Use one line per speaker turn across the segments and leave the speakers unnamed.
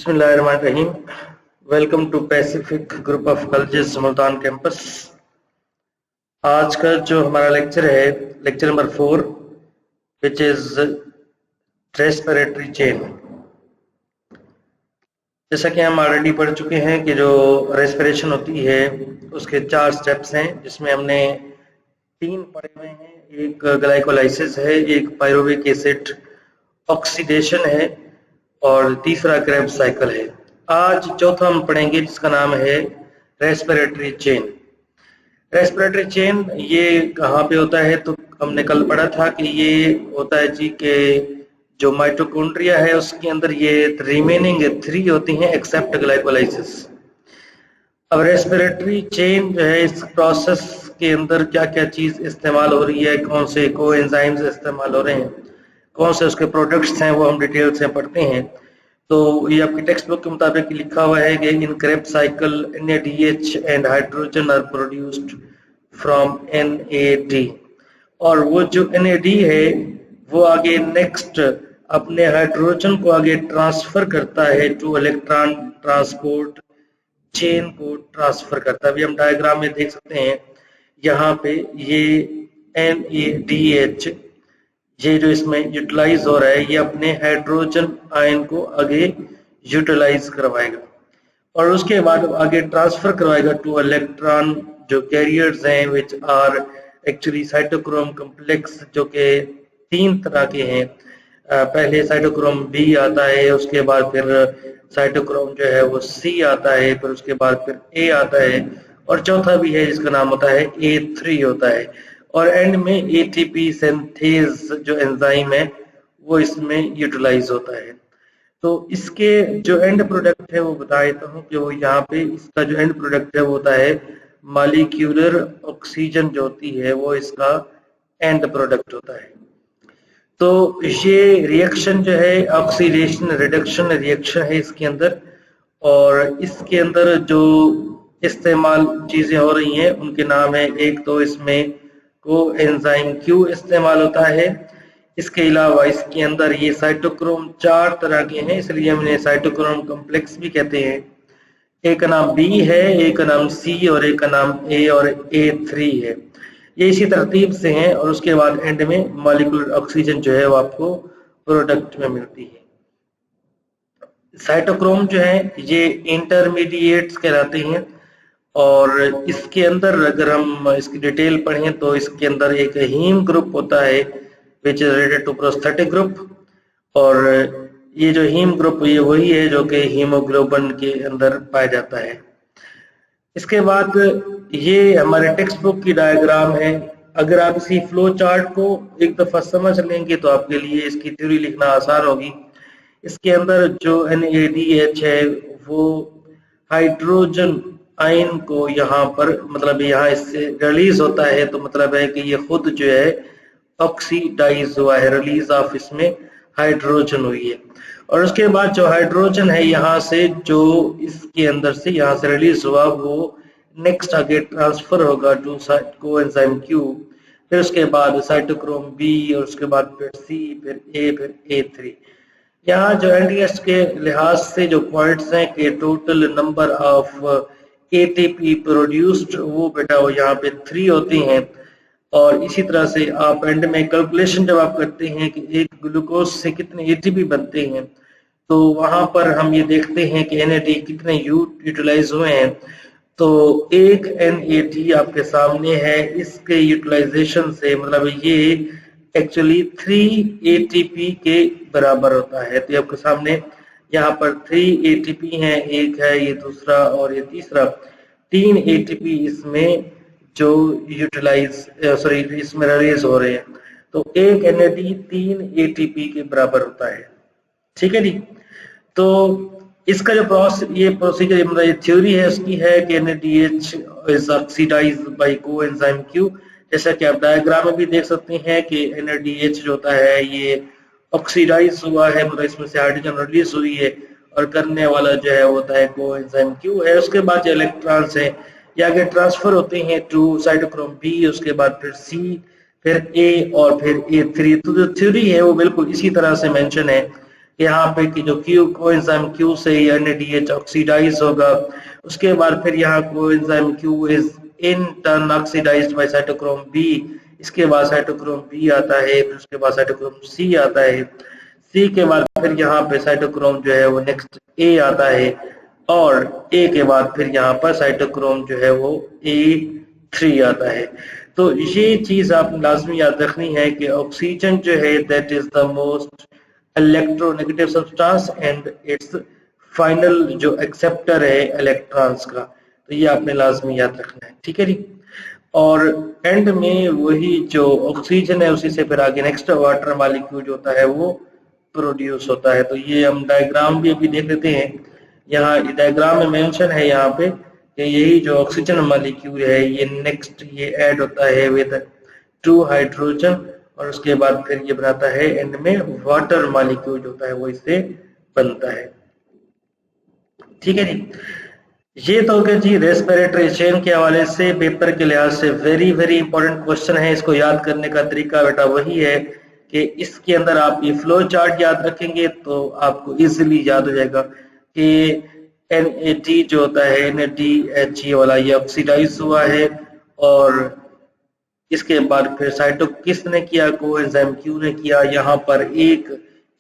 बिस्मिल्लाहिर्रहमानिर्रहीम। Welcome to Pacific group of colleges Multan campus. आज का जो हमारा लेक्चर है lecture number 4 which is respiratory chain. जैसा कि हम ऑलरेडी पढ़ चुके हैं कि जो रेस्पिरेशन होती है उसके 4 स्टेप्स हैं, जिसमें हमने 3 पढ़े हुए हैं। एक ग्लाइकोलाइसिस है, एक पायरुविक एसिड ऑक्सीडेशन है और तीसरा क्रेब्स साइकिल है। आज चौथा हम पढ़ेंगे जिसका नाम है रेस्पिरेटरी चेन। रेस्पिरेटरी चेन ये कहाँ पे होता है, तो हमने कल पढ़ा था कि ये होता है जी के जो माइटोकॉन्ड्रिया है उसके अंदर ये रिमेनिंग 3 होती हैं एक्सेप्ट ग्लाइकोलाइसिस। अब रेस्पिरेटरी चेन जो है इस प्रोसेस के अंदर क्या क्या चीज इस्तेमाल हो रही है, कौन से कोएंजाइम्स इस्तेमाल हो रहे हैं, कौन से उसके प्रोडक्ट्स हैं, वो हम डिटेल से पढ़ते हैं। तो ये आपकी टेक्स्ट बुक के मुताबिक लिखा हुआ है कि in Krebs cycle NADH and hydrogen are produced from NAD, और वो जो NAD है वो आगे नेक्स्ट अपने हाइड्रोजन को आगे ट्रांसफर करता है टू इलेक्ट्रॉन ट्रांसपोर्ट चेन को ट्रांसफर करता है। अभी हम डायग्राम में देख सकते हैं यहाँ पे ये NADH ये जो इसमें यूटिलाइज हो रहा है ये अपने हाइड्रोजन आयन को आगे यूटिलाइज करवाएगा और उसके बाद आगे ट्रांसफर करवाएगा टू इलेक्ट्रॉन जो कैरियर्स हैं which are actually cytochrome complex, जो कि 3 तरह के हैं। पहले साइटोक्रोम B आता है, उसके बाद फिर साइटोक्रोम जो है वो C आता है, फिर उसके बाद फिर A आता है और चौथा भी है जिसका नाम होता है A3 होता है, और एंड में ATP सिंथेज जो एंजाइम है वो इसमें यूटिलाइज होता है। तो इसके जो एंड प्रोडक्ट है वो बता देता हूँ कि वो यहाँ पे इसका जो एंड प्रोडक्ट है वो होता है मॉलिक्यूलर ऑक्सीजन जो होती है वो इसका एंड प्रोडक्ट होता है। तो ये रिएक्शन जो है ऑक्सीडेशन रिडक्शन रिएक्शन है इसके अंदर, और इसके अंदर जो इस्तेमाल चीजें हो रही हैं उनके नाम है, एक तो इसमें कोएंजाइम Q इस्तेमाल होता है। इसके अलावा इसके अंदर ये साइटोक्रोम 4 तरह के हैं, इसलिए हमने साइटोक्रोम कॉम्प्लेक्स भी कहते हैं। एक का नाम B है, एक का नाम C और एक का नाम A और A3 है। ये इसी तरतीब से हैं और उसके बाद एंड में मॉलिक्यूलर ऑक्सीजन जो है वो आपको प्रोडक्ट में मिलती है। साइटोक्रोम जो है ये इंटरमीडिएट्स कहलाते हैं और इसके अंदर अगर हम इसकी डिटेल पढ़ें तो इसके अंदर एक हीम ग्रुप होता है which is related to prosthetic group, और ये जो हीम ग्रुप ये वही है जो कि हीमोग्लोबिन के अंदर पाया जाता है। इसके बाद ये हमारे टेक्स्ट बुक की डायग्राम है। अगर आप इसी फ्लो चार्ट को एक दफा समझ लेंगे तो आपके लिए इसकी थ्योरी लिखना आसान होगी। इसके अंदर जो NADH है वो हाइड्रोजन आयन को यहाँ पर मतलब यहाँ इससे रिलीज होता है, तो मतलब है कि ये खुद जो है ऑक्सीडाइज हुआ है, रिलीज ऑफ इसमें हाइड्रोजन हुई है। और उसके बाद जो हाइड्रोजन है यहाँ से जो इसके अंदर से यहाँ से रिलीज हुआ वो नेक्स्ट आगे ट्रांसफर होगा टू कोएंजाइम Q, फिर उसके बाद साइटोक्रोम B और उसके बाद फिर C फिर A फिर A3। यहाँ जो NDS के लिहाज से जो पॉइंट्स हैं कि total number of ATP produced वो बेटा वो यहाँ पे 3 होती हैं, और इसी तरह से आप एंड में कैलकुलेशन जब आप करते हैं कि एक ग्लूकोज से कितने ATP बनते हैं तो वहां पर हम ये देखते हैं कि NAD कितने यूटिलाइज हुए हैं। तो एक NAD आपके सामने है, इसके यूटिलाइजेशन से मतलब ये एक्चुअली 3 ATP के बराबर होता है। तो आपके सामने यहाँ पर 3 ATP हैं, एक है ये दूसरा और ये तीसरा, 3 ATP इसमें जो यूटिलाइज इसमें रिलीज हो रहे हैं। तो एक NAD 3 ATP के बराबर होता है, ठीक है जी। तो इसका जो प्रोसीजर मतलब ये थ्योरी है उसकी है कि NADH is oxidised by coenzyme Q। जैसा कि आप डायग्राम में भी देख सकते हैं कि NADH जो होता है ये ऑक्सीडाइज हुआ है, मतलब इसमें से हाइड्रोजन रिलीज हुई है, और करने वाला जो है होता है कोएंजाइम Q है। उसके बाद जो इलेक्ट्रॉन्स हैं ये आगे ट्रांसफर होते हैं टू साइटोक्रोम B, उसके बाद फिर C फिर A और फिर A3। तो जो थ्योरी है वो बिल्कुल इसी तरह से मेंशन है यहाँ पे कि जो क्यू कोएंजाइम क्यू से ये NADH ऑक्सीडाइज होगा, उसके बाद फिर यहाँ coenzyme Q is in turn oxidised by cytochrome b, इसके बाद साइटोक्रोम बी आता है, फिर उसके बाद साइटोक्रोम सी आता है, सी के बाद फिर यहाँ पे साइटोक्रोम जो है वो नेक्स्ट ए आता है, और ए के बाद फिर यहाँ पर साइटोक्रोम जो है वो A3 आता है। तो ये चीज आपने लाजमी याद रखनी है कि ऑक्सीजन जो है that is the most electronegative substance and it's final जो एक्सेप्टर है इलेक्ट्रॉन्स का, तो ये आपने लाजमी याद रखना है, ठीक है जी। और एंड में वही जो ऑक्सीजन है उसी से फिर आगे नेक्स्ट वाटर मॉलिक्यूल जो होता है वो प्रोड्यूस होता है। तो ये हम डायग्राम भी अभी देख लेते हैं। यहाँ डायग्राम में मेंशन है यहाँ पे कि यही जो ऑक्सीजन मॉलिक्यूल है ये नेक्स्ट ये ऐड होता है विद 2 हाइड्रोजन, और उसके बाद फिर ये बनाता है एंड में वाटर मॉलिक्यूल जो होता है वो इससे बनता है, ठीक है जी। ये तो हो गया जी रेस्पिरेटरी चेन के हवाले से, पेपर के लिहाज से वेरी वेरी इंपॉर्टेंट क्वेश्चन है। इसको याद करने का तरीका बेटा वही है कि इसके अंदर आप ये फ्लो चार्ट याद रखेंगे तो आपको इजीली याद हो जाएगा कि NAD जो होता है NADH वाला ये ऑक्सीडाइज हुआ है, और इसके बाद फिर साइटो किसने किया, कोएंजाइम क्यू ने किया, यहाँ पर एक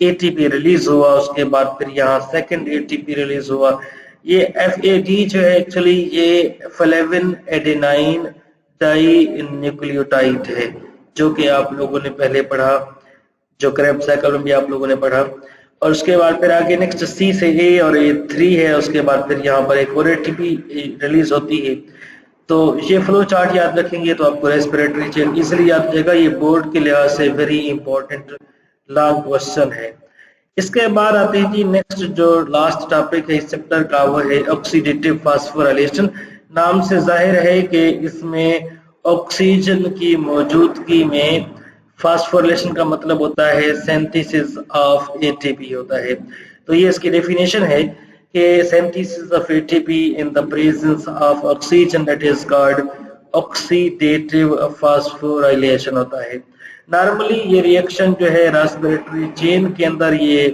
ATP रिलीज हुआ, उसके बाद फिर यहाँ सेकंड ATP रिलीज हुआ। ये FAD जो है एक्चुअली ये फ्लेविन एडेनाइन डाई न्यूक्लियोटाइड है, जो कि आप लोगों ने पहले पढ़ा, जो क्रेब्स साइकिल में भी आप लोगों ने पढ़ा। और उसके बाद फिर आगे नेक्स्ट C से A और A3 है, उसके बाद फिर यहाँ पर एक और ATP रिलीज होती है। तो ये फ्लो चार्ट याद रखेंगे तो आपको रेस्पिरेटरी चेन इजीली याद हो जाएगा। ये बोर्ड के लिहाज से वेरी इंपॉर्टेंट लॉन्ग क्वेश्चन है। इसके बाद आते हैं जी नेक्स्ट जो लास्ट टॉपिक है इस चैप्टर का, वो है ऑक्सीडेटिव फास्फोराइलेशन। नाम से जाहिर है कि इसमें ऑक्सीजन की मौजूदगी में फास्फोरिलेशन का मतलब होता है सिंथेसिस ऑफ ATP होता है। तो ये इसकी डेफिनेशन है कि synthesis of ATP in the presence of oxygen that is called oxidative phosphorylation होता है। नॉर्मली ये रिएक्शन जो है रेस्पिरेटरी चेन के अंदर ये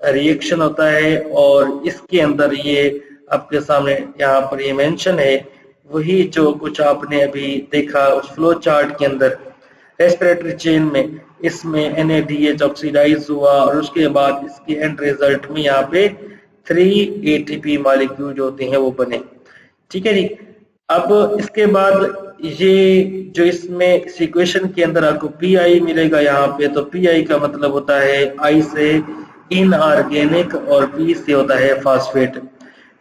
रिएक्शन होता है, और इसके अंदर ये आपके सामने यहाँ पर ये मेंशन है वही जो कुछ आपने अभी देखा उस फ्लो चार्ट के अंदर। रेस्पिरेटरी चेन में इसमें NADH ऑक्सीडाइज हुआ, और उसके बाद इसके एंड रिजल्ट में यहाँ पे 3 ATP मॉलिक्यूल जो होते हैं वो बने, ठीक है जी। अब इसके बाद ये जो इसमें सिक्वेशन के अंदर आपको PI मिलेगा यहाँ पे, तो PI का मतलब होता है I से इनऑर्गेनिक और P से होता है फास्फेट।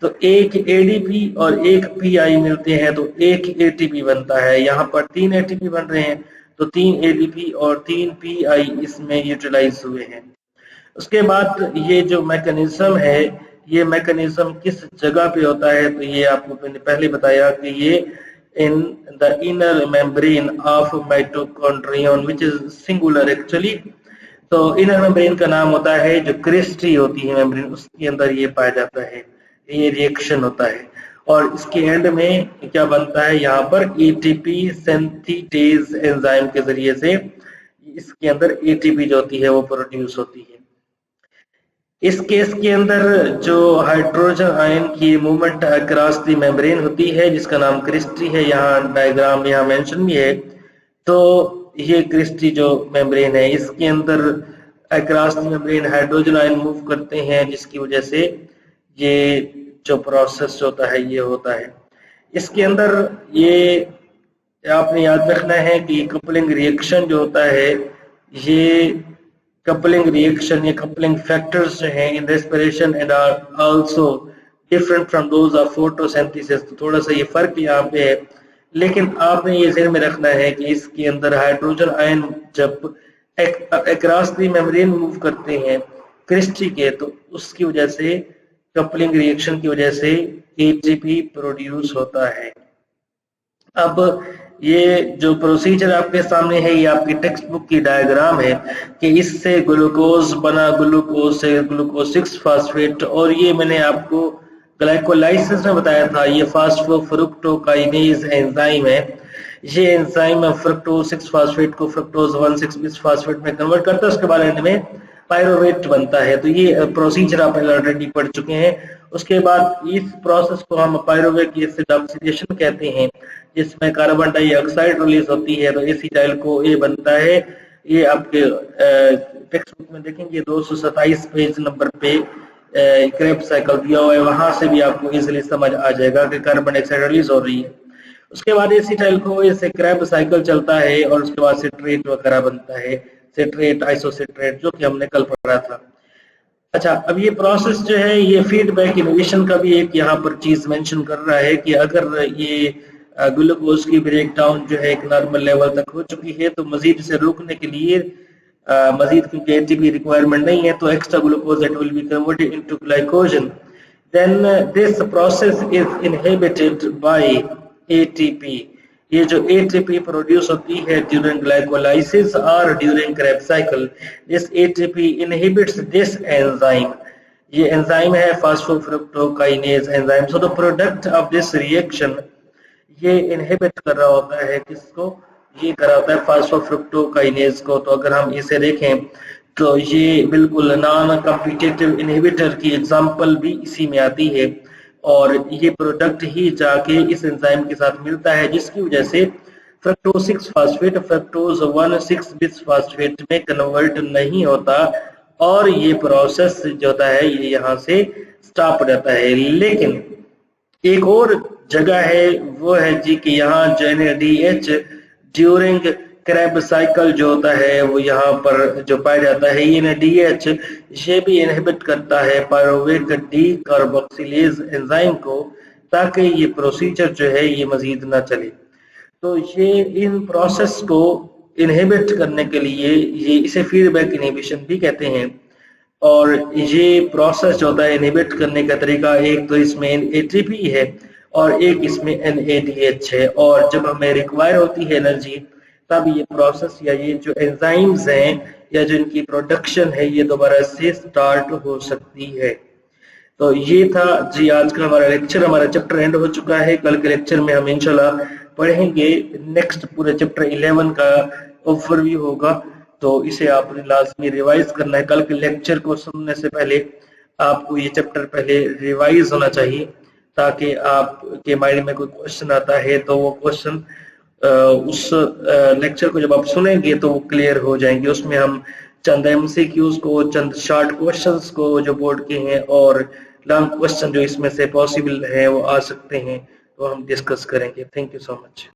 तो एक ADP और एक PI मिलते हैं तो एक ATP बनता है। यहाँ पर 3 ATP बन रहे हैं तो 3 ADP और 3 PI इसमें यूटिलाइज हुए हैं। उसके बाद ये जो मैकेनिज्म है, ये मैकेनिज्म किस जगह पे होता है, तो ये आपको मैंने पहले बताया कि ये in the inner membrane of mitochondrion which is singular actually. तो इनर मेम्ब्रेन का नाम होता है जो क्रिस्टी होती है मेम्ब्रेन, उसके अंदर ये पाया जाता है, ये रिएक्शन होता है। और इसके एंड में क्या बनता है, यहाँ पर ATP सिंथेटेज एंजाइम के जरिए से इसके अंदर ATP जो होती है वो प्रोड्यूस होती है। इस केस के अंदर जो हाइड्रोजन आयन की मूवमेंट अक्रॉस द मेम्ब्रेन होती है जिसका नाम क्रिस्टी है, यहाँ डायग्राम यहाँ मेंशन भी है। तो ये क्रिस्टी जो मेम्ब्रेन है इसके अंदर across the membrane hydrogen ion move करते हैं, जिसकी वजह से ये जो प्रोसेस होता है ये होता है। इसके अंदर ये आपने याद रखना है कि कपलिंग रिएक्शन जो होता है, ये कपलिंग रिएक्शन या कपलिंग फैक्टर्स जो हैं in respiration and are also different from those of photosynthesis. तो थोड़ा सा ये फर्क यहाँ पे है, लेकिन आपने ये ज़हन में रखना है कि इसके अंदर हाइड्रोजन आयन जब अक्रॉस द मेम्ब्रेन मूव करते हैं क्रिस्टी के, तो उसकी वजह से कपलिंग रिएक्शन की वजह से ATP प्रोड्यूस होता है। अब ये जो प्रोसीजर आपके सामने है ये आपकी टेक्स्ट बुक की डायग्राम है कि इससे ग्लूकोज बना, ग्लूकोज से ग्लूकोज 6 फास्फेट, और ये मैंने आपको ग्लाइकोलाइसिस में बताया था, ये फास्फोफ्रुक्टोकाइनेज एंजाइम है। ये एंजाइम फ्रुक्टोज 6 फास्फेट को फ्रुक्टोज 1,6 बिस फास्फेट में कन्वर्ट करता है। उसके बाद एंड में पायरोवेट बनता है। तो ये प्रोसीजर आप ऑलरेडी पढ़ चुके हैं। उसके बाद इस प्रोसेस को हम पायरोविक एसिड ऑक्सीडेशन कहते हैं, जिसमें कार्बन डाइऑक्साइड रिलीज होती है तो एसिटाइल को ए बनता है। ये आपके टेक्स्ट बुक में देखेंगे 227 पेज नंबर पे क्रेब्स साइकिल दिया हुआ है, वहां से भी आपको इजिली समझ आ जाएगा कि कार्बन डाइऑक्साइड रिलीज हो रही है। उसके बाद एसिटाइल को से क्रैब साइकिल चलता है और उसके बाद सिट्रेट वगैरह बनता है, सिट्रेट आइसोसिट्रेट, जो कि हमने कल पढ़ा था। अच्छा, अब ये प्रोसेस जो है ये फीडबैक इनोवेशन का भी एक यहाँ पर चीज मेंशन कर रहा है कि अगर ये ग्लूकोज की ब्रेक डाउन जो है एक नॉर्मल लेवल तक हो चुकी है तो मजीद इसे रोकने के लिए मजीद क्योंकि एटीपी रिक्वायरमेंट नहीं है तो extra glucose it will be converted into glycogen, then this process is inhibited by ATP. ये जो एटीपी प्रोड्यूस होती है ड्यूरिंग ग्लाइकोलाइसिस और during Kreb cycle, this ATP inhibits this enzyme. ये एंजाइम है phosphofructokinase enzyme. So the product of this reaction ये inhibit कर रहा होता है किसको, ये कर रहा होता है फास्फोफ्रुक्टोकाइनेज को। तो अगर हम इसे देखें तो ये बिल्कुल नॉन कॉम्पिटिटिव इनहिबिटर की एग्जांपल भी इसी में आती है और ये प्रोडक्ट ही जाके इस एंजाइम के साथ मिलता है जिसकी वजह से फ्रक्टोज 6 फास्फेट फ्रक्टोज 1,6 बिस फास्फेट में कन्वर्ट नहीं होता और ये प्रोसेस जो होता है ये यहाँ से स्टॉप हो जाता है। लेकिन एक और जगह है वो है जी कि यहाँ JNADH ड्यूरिंग क्रैब साइकिल जो होता है वो यहाँ पर जो पाया जाता है, ये NADH ये भी इनहिबिट करता है पायरोवेट डी कार्बोक्सिलेज एंजाइम को, ताकि ये प्रोसीजर जो है ये मजीद ना चले। तो ये इन प्रोसेस को इनहिबिट करने के लिए ये इसे फीडबैक इनहिबिशन भी कहते हैं। और ये प्रोसेस जो होता है इनहिबिट करने का तरीका, एक तो इसमें एटीपी है और एक इसमें NADH है, और जब हमें रिक्वायर होती है एनर्जी तब ये प्रोसेस या ये जो एंजाइम्स हैं या जो इनकी प्रोडक्शन है ये दोबारा से स्टार्ट हो सकती है। तो ये था जी आज का हमारा लेक्चर, हमारा चैप्टर एंड हो चुका है। कल के लेक्चर में हम इंशाल्लाह पढ़ेंगे नेक्स्ट पूरे चैप्टर 11 का ओवरव्यू होगा, तो इसे आपने लाजमी रिवाइज करना है। कल के लेक्चर को सुनने से पहले आपको ये चैप्टर पहले रिवाइज होना चाहिए ताकि आपके माइंड में कोई क्वेश्चन आता है तो वो क्वेश्चन उस लेक्चर को जब आप सुनेंगे तो वो क्लियर हो जाएंगे। उसमें हम चंद MCQs को, चंद शॉर्ट क्वेश्चंस को जो बोर्ड के हैं और लॉन्ग क्वेश्चन जो इसमें से पॉसिबल है वो आ सकते हैं, तो हम डिस्कस करेंगे। Thank you so much.